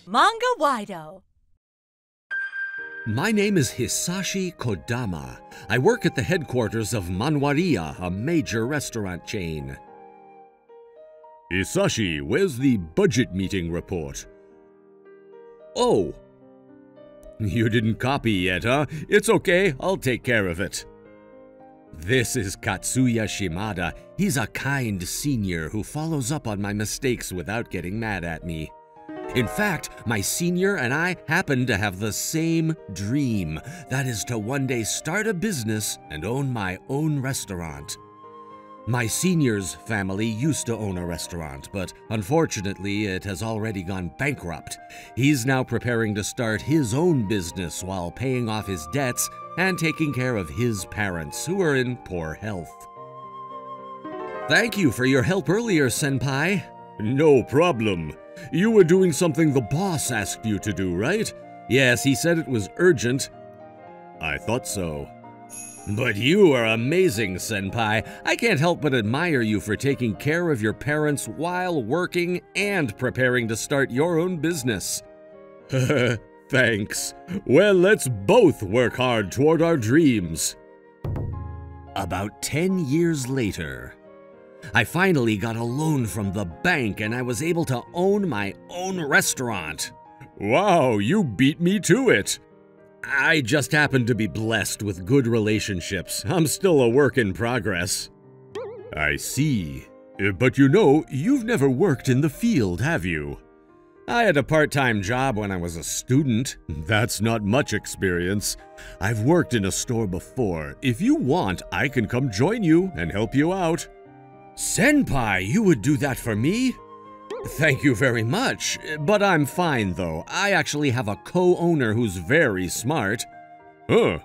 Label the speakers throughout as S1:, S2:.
S1: Manga-Waido.
S2: My name is Hisashi Kodama. I work at the headquarters of Manwaria, a major restaurant chain. Hisashi, where's the budget meeting report? Oh. You didn't copy yet, huh? It's okay, I'll take care of it. This is Katsuya Shimada. He's a kind senior who follows up on my mistakes without getting mad at me. In fact, my senior and I happen to have the same dream. That is to one day start a business and own my own restaurant. My senior's family used to own a restaurant, but unfortunately it has already gone bankrupt. He's now preparing to start his own business while paying off his debts and taking care of his parents, who are in poor health. Thank you for your help earlier, Senpai. No problem. You were doing something the boss asked you to do, right? Yes, he said it was urgent. I thought so. But you are amazing, Senpai. I can't help but admire you for taking care of your parents while working and preparing to start your own business. Thanks. Well, let's both work hard toward our dreams. About 10 years later, I finally got a loan from the bank and I was able to own my own restaurant. Wow, you beat me to it. I just happen to be blessed with good relationships. I'm still a work in progress. I see. But you know, you've never worked in the field, have you? I had a part-time job when I was a student. That's not much experience. I've worked in a store before. If you want, I can come join you and help you out. Senpai, you would do that for me? Thank you very much, but I'm fine though. I actually have a co-owner who's very smart. Huh.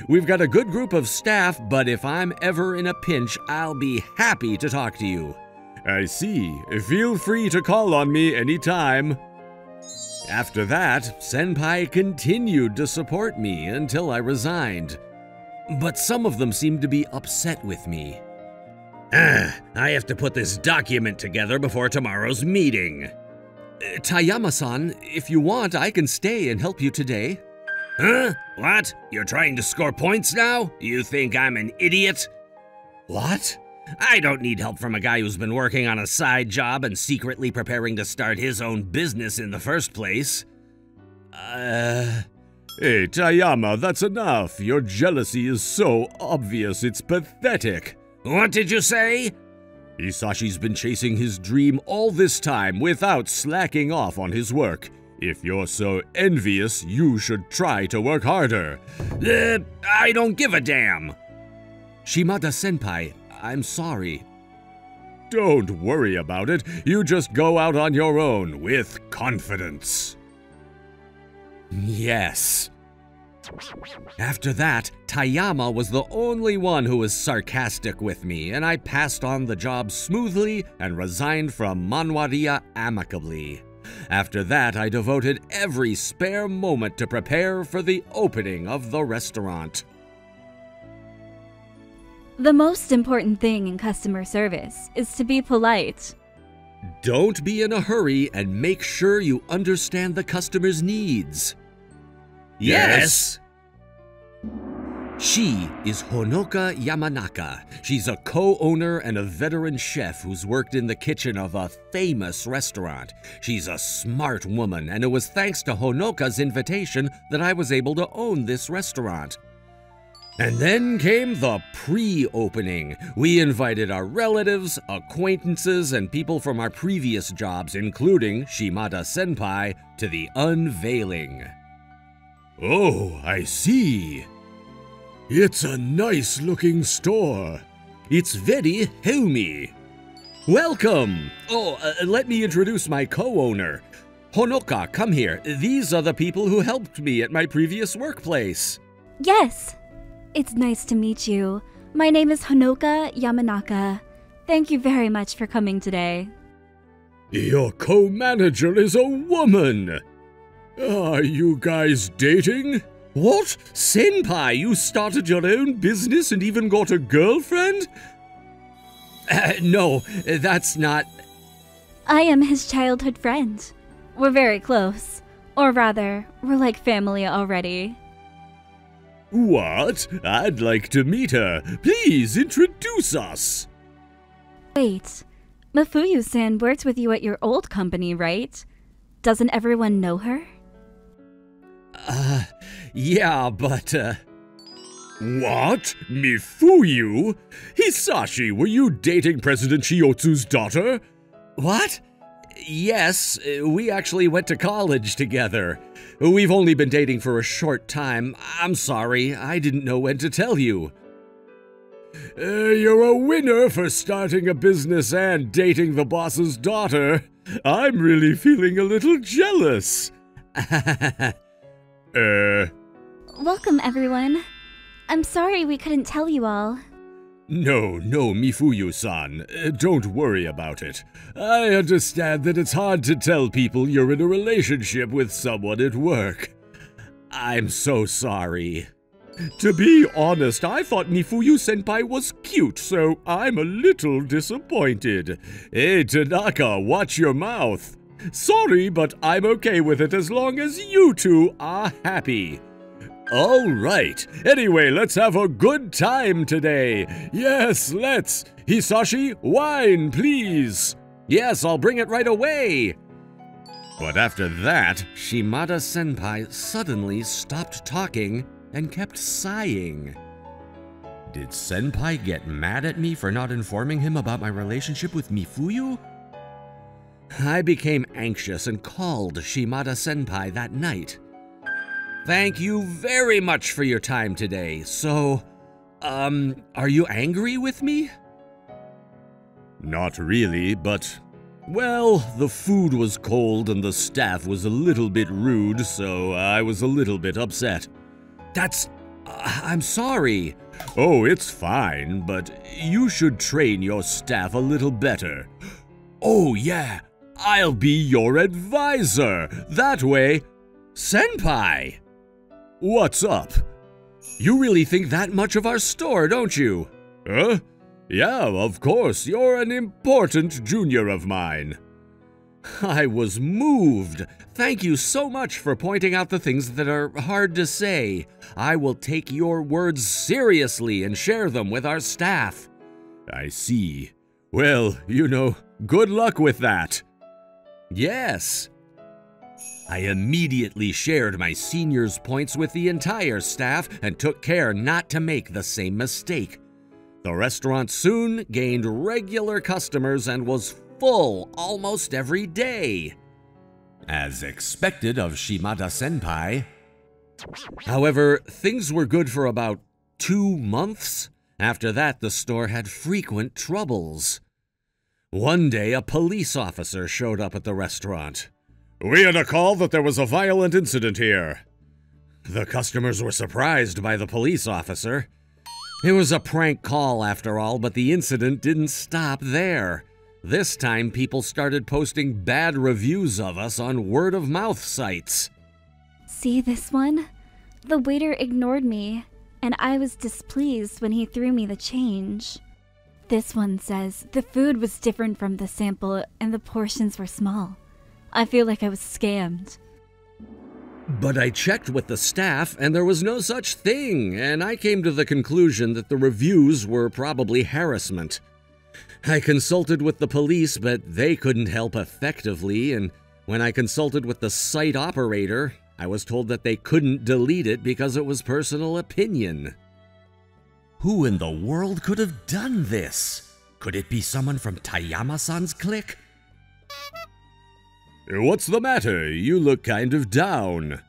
S2: We've got a good group of staff, but if I'm ever in a pinch, I'll be happy to talk to you. I see. Feel free to call on me anytime. After that, Senpai continued to support me until I resigned. But some of them seemed to be upset with me. I have to put this document together before tomorrow's meeting. Tayama-san, if you want, I can stay and help you today. Huh? What? You're trying to score points now? You think I'm an idiot? What? I don't need help from a guy who's been working on a side job and secretly preparing to start his own business in the first place. Hey, Tayama, that's enough. Your jealousy is so obvious, it's pathetic. What did you say? Hisashi's been chasing his dream all this time without slacking off on his work. If you're so envious, you should try to work harder. I don't give a damn. Shimada-senpai, I'm sorry. Don't worry about it. You just go out on your own with confidence. Yes. After that, Tayama was the only one who was sarcastic with me, and I passed on the job smoothly and resigned from Manwaria amicably. After that, I devoted every spare moment to prepare for the opening of the restaurant.
S3: The most important thing in customer service is to be polite.
S2: Don't be in a hurry and make sure you understand the customer's needs. Yes. She is Honoka Yamanaka. She's a co-owner and a veteran chef who's worked in the kitchen of a famous restaurant. She's a smart woman, and it was thanks to Honoka's invitation that I was able to own this restaurant. And then came the pre-opening. We invited our relatives, acquaintances, and people from our previous jobs, including Shimada-senpai, to the unveiling. Oh, I see. It's a nice-looking store. It's very homey. Welcome. Oh, let me introduce my co-owner. Honoka, come here. These are the people who helped me at my previous workplace.
S3: Yes. It's nice to meet you. My name is Honoka Yamanaka. Thank you very much for coming today.
S2: Your co-manager is a woman. Are you guys dating? What? Senpai, you started your own business and even got a girlfriend? No, that's not...
S3: I am his childhood friend. We're very close. Or rather, we're like family already.
S2: What? I'd like to meet her. Please introduce us.
S3: Wait, Mafuyu-san worked with you at your old company, right? Doesn't everyone know her?
S2: Yeah, but, What? Mifuyu? Hisashi, were you dating President Chiotsu's daughter? What? Yes, we actually went to college together. We've only been dating for a short time. I'm sorry, I didn't know when to tell you. You're a winner for starting a business and dating the boss's daughter. I'm really feeling a little jealous.
S3: Welcome, everyone. I'm sorry we couldn't tell you all.
S2: No, Mifuyu-san. Don't worry about it. I understand that it's hard to tell people you're in a relationship with someone at work. I'm so sorry. To be honest, I thought Mifuyu-senpai was cute, so I'm a little disappointed. Hey, Tanaka, watch your mouth. Sorry, but I'm okay with it as long as you two are happy. All right. Anyway, let's have a good time today. Yes, let's. Hisashi, wine, please. Yes, I'll bring it right away. But after that, Shimada-senpai suddenly stopped talking and kept sighing. Did senpai get mad at me for not informing him about my relationship with Mifuyu? I became anxious and called Shimada-senpai that night. Thank you very much for your time today. So, are you angry with me? Not really, but, well, the food was cold and the staff was a little bit rude, so I was a little bit upset. I'm sorry. Oh, it's fine, but you should train your staff a little better. Oh, yeah, I'll be your advisor. That way, senpai. What's up? You really think that much of our store, don't you? Huh? Yeah, of course, you're an important junior of mine. I was moved. Thank you so much for pointing out the things that are hard to say. I will take your words seriously and share them with our staff. I see. Well, good luck with that. Yes. I immediately shared my seniors' points with the entire staff and took care not to make the same mistake. The restaurant soon gained regular customers and was full almost every day. As expected of Shimada-senpai. However, things were good for about 2 months. After that, the store had frequent troubles. One day, a police officer showed up at the restaurant. We had a call that there was a violent incident here. The customers were surprised by the police officer. It was a prank call after all, but the incident didn't stop there. This time, people started posting bad reviews of us on word-of-mouth sites.
S3: See this one? The waiter ignored me, and I was displeased when he threw me the change. This one says the food was different from the sample and the portions were small. I feel like I was scammed.
S2: But I checked with the staff, and there was no such thing, and I came to the conclusion that the reviews were probably harassment. I consulted with the police, but they couldn't help effectively, and when I consulted with the site operator, I was told that they couldn't delete it because it was personal opinion. Who in the world could have done this? Could it be someone from Tayama-san's clique? What's the matter? You look kind of down.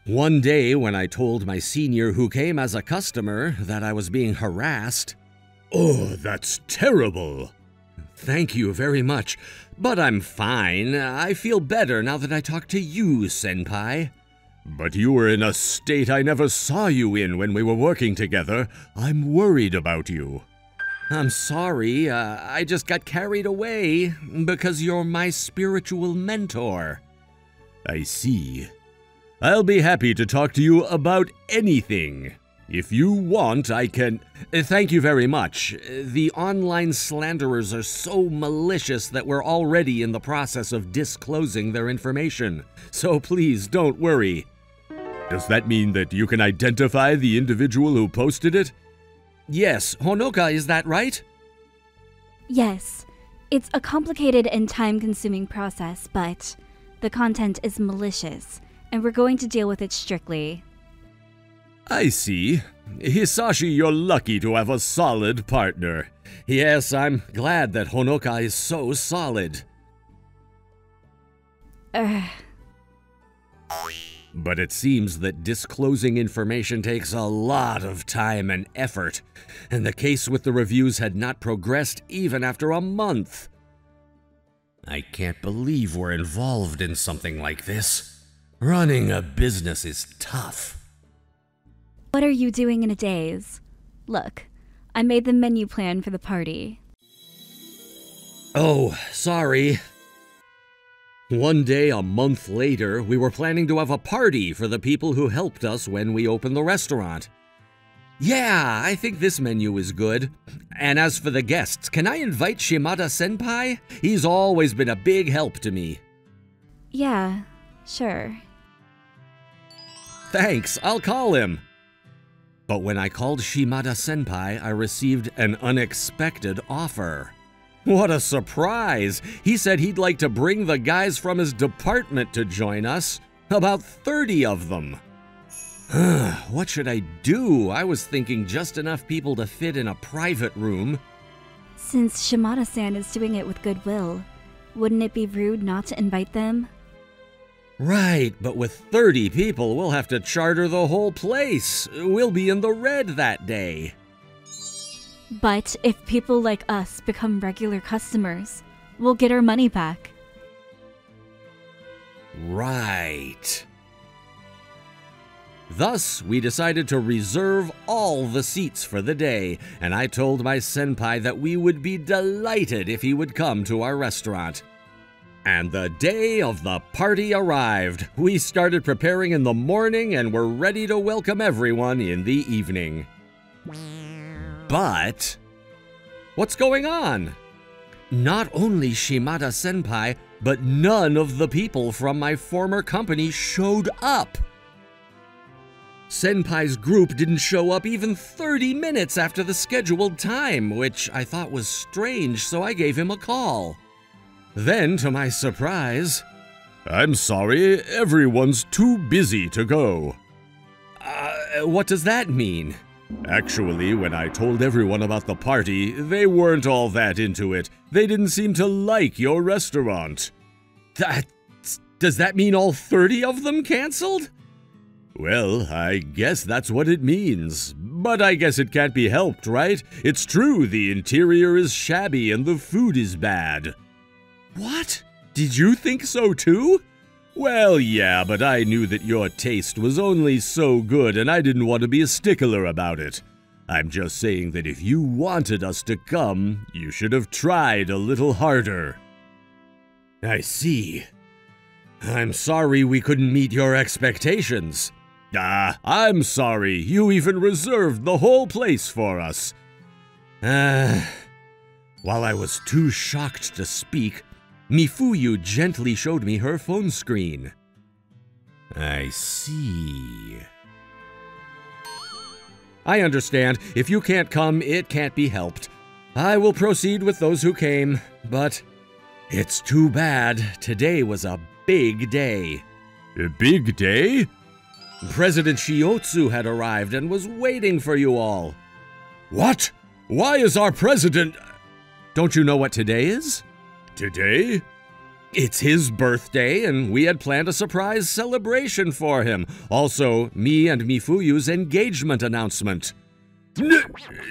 S2: One day when I told my senior who came as a customer that I was being harassed. Oh, that's terrible. Thank you very much, but I'm fine. I feel better now that I talked to you, senpai. But you were in a state I never saw you in when we were working together. I'm worried about you. I'm sorry, I just got carried away because you're my spiritual mentor. I see. I'll be happy to talk to you about anything. If you want, I can... Thank you very much. The online slanderers are so malicious that we're already in the process of disclosing their information. So please don't worry. Does that mean that you can identify the individual who posted it? Yes, Honoka, is that right?
S3: Yes. It's a complicated and time-consuming process, but the content is malicious, and we're going to deal with it strictly.
S2: I see. Hisashi, you're lucky to have a solid partner. Yes, I'm glad that Honoka is so solid. But it seems that disclosing information takes a lot of time and effort, and the case with the reviews had not progressed even after a month. I can't believe we're involved in something like this. Running a business is tough.
S3: What are you doing in a daze? Look, I made the menu plan for the party.
S2: Oh, sorry. One day, a month later, we were planning to have a party for the people who helped us when we opened the restaurant. Yeah, I think this menu is good. And as for the guests, can I invite Shimada-senpai? He's always been a big help to me.
S3: Yeah, sure.
S2: Thanks, I'll call him. But when I called Shimada-senpai, I received an unexpected offer. What a surprise! He said he'd like to bring the guys from his department to join us. About 30 of them. What should I do? I was thinking just enough people to fit in a private room.
S3: Since Shimada-san is doing it with goodwill, wouldn't it be rude not to invite them?
S2: Right, but with 30 people, we'll have to charter the whole place. We'll be in the red that day.
S3: But if people like us become regular customers, we'll get our money back.
S2: Right. Thus, we decided to reserve all the seats for the day, and I told my senpai that we would be delighted if he would come to our restaurant. And the day of the party arrived. We started preparing in the morning and were ready to welcome everyone in the evening. But what's going on? Not only Shimada-senpai, but none of the people from my former company showed up. Senpai's group didn't show up even 30 minutes after the scheduled time, which I thought was strange, so I gave him a call. Then, to my surprise, "I'm sorry, everyone's too busy to go." What does that mean? Actually, when I told everyone about the party, they weren't all that into it. They didn't seem to like your restaurant. Does that mean all 30 of them canceled? Well, I guess that's what it means. But I guess it can't be helped, right? It's true, the interior is shabby and the food is bad. What? Did you think so too? Well, yeah, but I knew that your taste was only so good and I didn't want to be a stickler about it. I'm just saying that if you wanted us to come, you should have tried a little harder. I see. I'm sorry we couldn't meet your expectations. I'm sorry you even reserved the whole place for us. While I was too shocked to speak, Mifuyu gently showed me her phone screen. I see. I understand. If you can't come, it can't be helped. I will proceed with those who came, but it's too bad. Today was a big day. A big day? President Shiotsu had arrived and was waiting for you all. What? Why is our president... Don't you know what today is? Today? It's his birthday, and we had planned a surprise celebration for him. Also, me and Mifuyu's engagement announcement.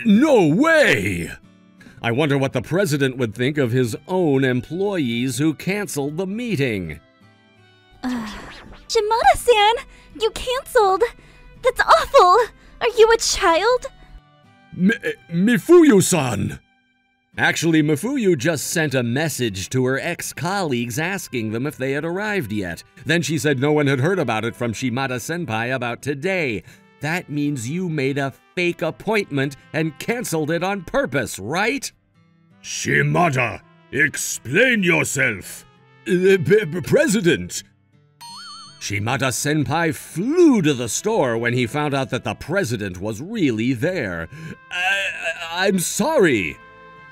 S2: No way! I wonder what the president would think of his own employees who canceled the meeting.
S3: Shimada-san! You canceled! That's awful! Are you a child?
S2: Mifuyu-san! Actually, Mifuyu just sent a message to her ex-colleagues asking them if they had arrived yet. Then she said no one had heard about it from Shimada-senpai about today. that means you made a fake appointment and canceled it on purpose, right?
S1: Shimada, explain yourself.
S2: President! Shimada-senpai flew to the store when he found out that the president was really there. I'm sorry.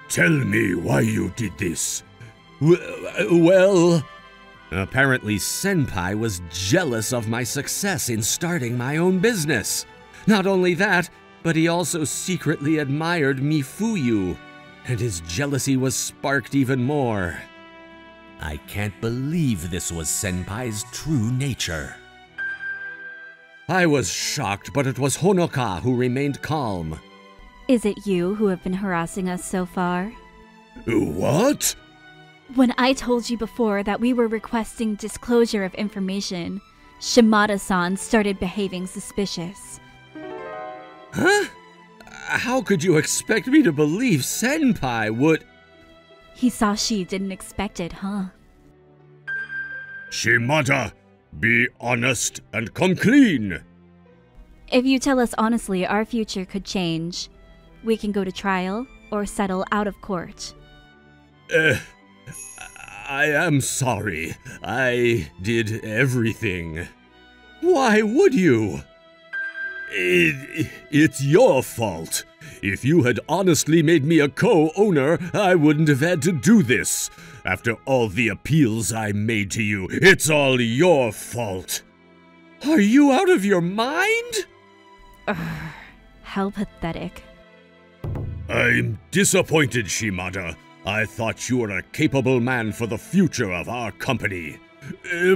S1: Tell me why you did this.
S2: Well, apparently senpai was jealous of my success in starting my own business. Not only that, but he also secretly admired Mifuyu, and his jealousy was sparked even more. I can't believe this was senpai's true nature. I was shocked, but it was Honoka who remained calm.
S3: Is it you who have been harassing us so far?
S1: What?
S3: When I told you before that we were requesting disclosure of information, Shimada-san started behaving suspicious.
S2: Huh? How could you expect me to believe senpai would...
S3: Hisashi didn't expect it, huh?
S1: Shimada, be honest and come clean.
S3: If you tell us honestly, our future could change. We can go to trial or settle out of court.
S2: I am sorry. I did everything. Why would you? It's your fault. If you had honestly made me a co-owner, I wouldn't have had to do this. After all the appeals I made to you, it's all your fault. Are you out of your mind?
S3: How pathetic.
S1: I'm disappointed, Shimada. I thought you were a capable man for the future of our company.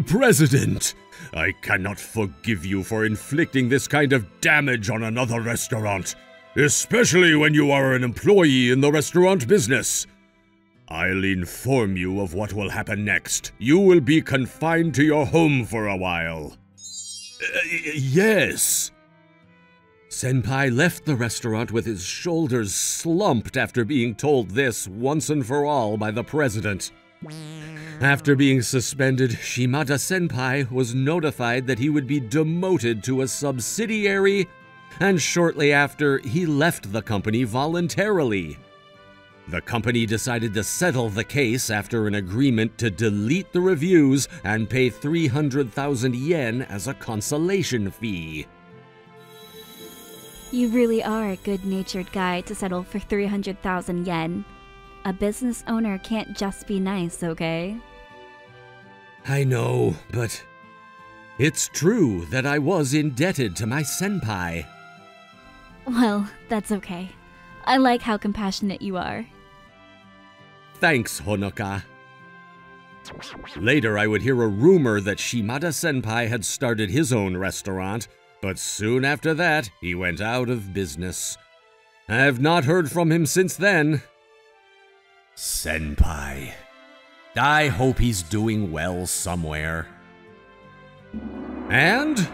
S2: President,
S1: I cannot forgive you for inflicting this kind of damage on another restaurant, especially when you are an employee in the restaurant business. I'll inform you of what will happen next. You will be confined to your home for a while.
S2: Yes. Senpai left the restaurant with his shoulders slumped after being told this once and for all by the president. After being suspended, Shimada-senpai was notified that he would be demoted to a subsidiary, and shortly after, he left the company voluntarily. The company decided to settle the case after an agreement to delete the reviews and pay 300,000 yen as a consolation fee.
S3: You really are a good-natured guy to settle for 300,000 yen. A business owner can't just be nice, okay?
S2: I know, but it's true that I was indebted to my senpai.
S3: Well, that's okay. I like how compassionate you are.
S2: Thanks, Honoka. Later, I would hear a rumor that Shimada-senpai had started his own restaurant, but soon after that, he went out of business. I have not heard from him since then. Senpai. I hope he's doing well somewhere. And?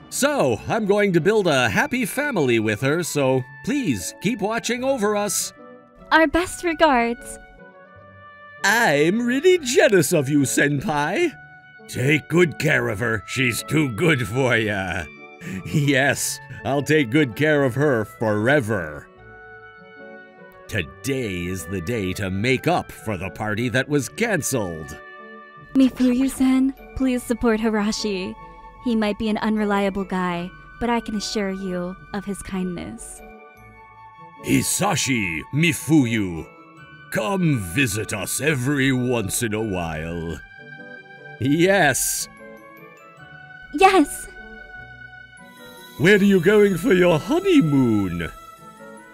S2: So, I'm going to build a happy family with her, so please keep watching over us.
S3: Our best regards.
S2: I'm really jealous of you, Senpai. Take good care of her. She's too good for ya. Yes, I'll take good care of her forever. Today is the day to make up for the party that was cancelled.
S3: Mifuyu-san, please support Hirashi. He might be an unreliable guy, but I can assure you of his kindness.
S1: Hisashi, Mifuyu, come visit us every once in a while.
S2: Yes.
S3: Yes!
S2: Where are you going for your honeymoon?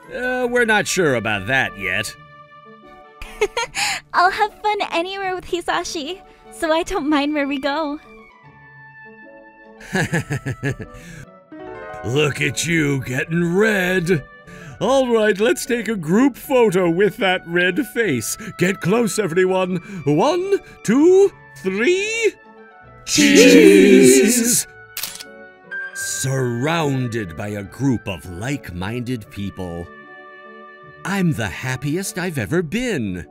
S2: We're not sure about that yet.
S3: I'll have fun anywhere with Hisashi, so I don't mind where we go.
S1: Look at you getting red.
S2: All right, let's take a group photo with that red face. Get close, everyone. 1, 2, 3. Cheese! Surrounded by a group of like-minded people. I'm the happiest I've ever been.